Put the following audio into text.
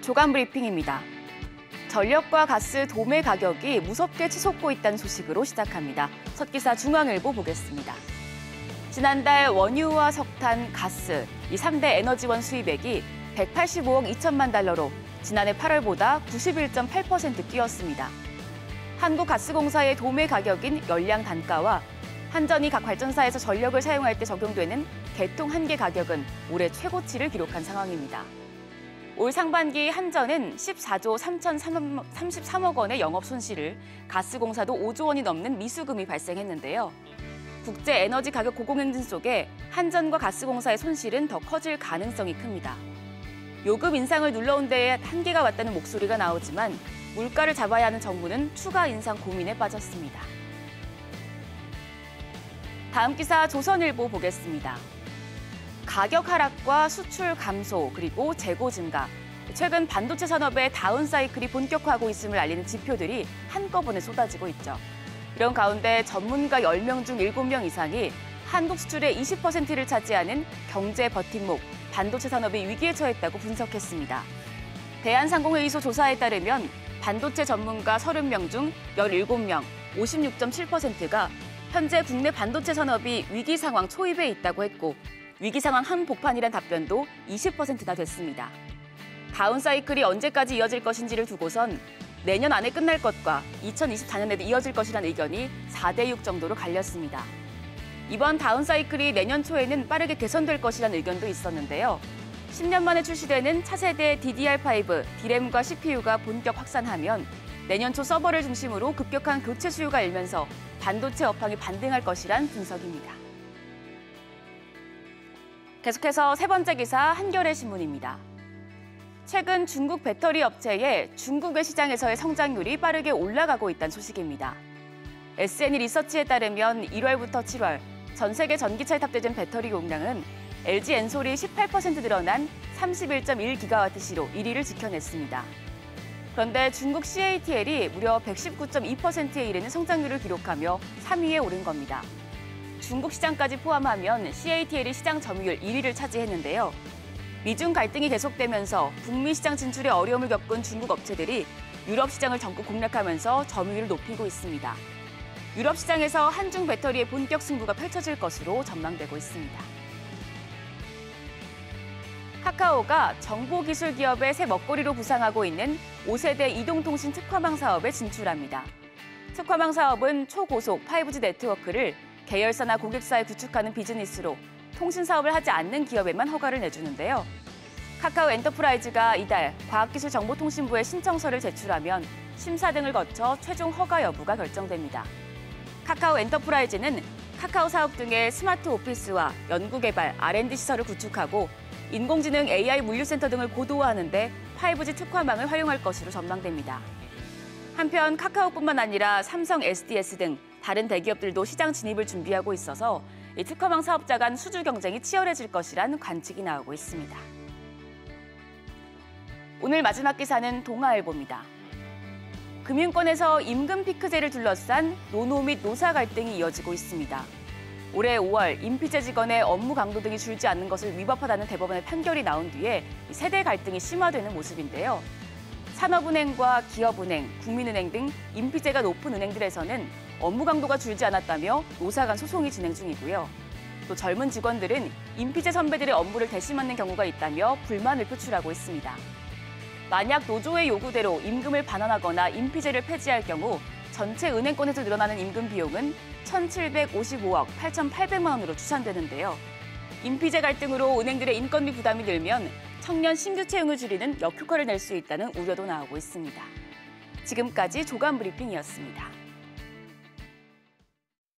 조간 브리핑입니다. 전력과 가스 도매 가격이 무섭게 치솟고 있다는 소식으로 시작합니다. 첫 기사 중앙일보 보겠습니다. 지난달 원유와 석탄, 가스, 이 3대 에너지원 수입액이 185억 2천만 달러로 지난해 8월보다 91.8% 뛰었습니다. 한국가스공사의 도매 가격인 열량 단가와 한전이 각 발전사에서 전력을 사용할 때 적용되는 개통 한계 가격은 올해 최고치를 기록한 상황입니다. 올 상반기 한전은 14조 3,033억 원의 영업 손실을, 가스공사도 5조 원이 넘는 미수금이 발생했는데요. 국제 에너지 가격 고공행진 속에 한전과 가스공사의 손실은 더 커질 가능성이 큽니다. 요금 인상을 눌러온 데에 한계가 왔다는 목소리가 나오지만 물가를 잡아야 하는 정부는 추가 인상 고민에 빠졌습니다. 다음 기사 조선일보 보겠습니다. 가격 하락과 수출 감소 그리고 재고 증가, 최근 반도체 산업의 다운 사이클이 본격화하고 있음을 알리는 지표들이 한꺼번에 쏟아지고 있죠. 이런 가운데 전문가 10명 중 7명 이상이 한국 수출의 20%를 차지하는 경제 버팀목, 반도체 산업이 위기에 처했다고 분석했습니다. 대한상공회의소 조사에 따르면 반도체 전문가 30명 중 17명, 56.7%가 현재 국내 반도체 산업이 위기 상황 초입에 있다고 했고, 위기 상황 한복판이란 답변도 20%나 됐습니다. 다운 사이클이 언제까지 이어질 것인지를 두고선 내년 안에 끝날 것과 2024년에도 이어질 것이라는 의견이 4대6 정도로 갈렸습니다. 이번 다운 사이클이 내년 초에는 빠르게 개선될 것이라는 의견도 있었는데요. 10년 만에 출시되는 차세대 DDR5, D램과 CPU가 본격 확산하면 내년 초 서버를 중심으로 급격한 교체 수요가 일면서 반도체 업황이 반등할 것이란 분석입니다. 계속해서 세 번째 기사 한겨레 신문입니다. 최근 중국 배터리 업체의 중국 외 시장에서의 성장률이 빠르게 올라가고 있다는 소식입니다. SNE 리서치에 따르면 1월부터 7월 전 세계 전기차에 탑재된 배터리 용량은 LG 엔솔이 18% 늘어난 31.1기가와트시로 1위를 지켜냈습니다. 그런데 중국 CATL이 무려 119.2%에 이르는 성장률을 기록하며 3위에 오른 겁니다. 중국 시장까지 포함하면 CATL이 시장 점유율 1위를 차지했는데요. 미중 갈등이 계속되면서 북미 시장 진출에 어려움을 겪은 중국 업체들이 유럽 시장을 전국 공략하면서 점유율을 높이고 있습니다. 유럽 시장에서 한중 배터리의 본격 승부가 펼쳐질 것으로 전망되고 있습니다. 카카오가 정보기술 기업의 새 먹거리로 부상하고 있는 5세대 이동통신 특화망 사업에 진출합니다. 특화망 사업은 초고속 5G 네트워크를 계열사나 고객사에 구축하는 비즈니스로 통신 사업을 하지 않는 기업에만 허가를 내주는데요. 카카오 엔터프라이즈가 이달 과학기술정보통신부에 신청서를 제출하면 심사 등을 거쳐 최종 허가 여부가 결정됩니다. 카카오 엔터프라이즈는 카카오 사업 등의 스마트 오피스와 연구개발, R&D 시설을 구축하고 인공지능 AI 물류센터 등을 고도화하는 데 5G 특화망을 활용할 것으로 전망됩니다. 한편 카카오뿐만 아니라 삼성, SDS 등 다른 대기업들도 시장 진입을 준비하고 있어서 이 특화망 사업자 간 수주 경쟁이 치열해질 것이라는 관측이 나오고 있습니다. 오늘 마지막 기사는 동아일보입니다. 금융권에서 임금 피크제를 둘러싼 노노 및 노사 갈등이 이어지고 있습니다. 올해 5월 인피제 직원의 업무 강도 등이 줄지 않는 것을 위법하다는 대법원의 판결이 나온 뒤에 세대 갈등이 심화되는 모습인데요. 산업은행과 기업은행, 국민은행 등 인피제가 높은 은행들에서는 업무 강도가 줄지 않았다며 노사 간 소송이 진행 중이고요. 또 젊은 직원들은 인피제 선배들의 업무를 대신받는 경우가 있다며 불만을 표출하고 있습니다. 만약 노조의 요구대로 임금을 반환하거나 인피제를 폐지할 경우 전체 은행권에서 늘어나는 임금 비용은 1,755억 8,800만 원으로 추산되는데요. 인피제 갈등으로 은행들의 인건비 부담이 늘면 청년 신규 채용을 줄이는 역효과를 낼 수 있다는 우려도 나오고 있습니다. 지금까지 조간 브리핑이었습니다.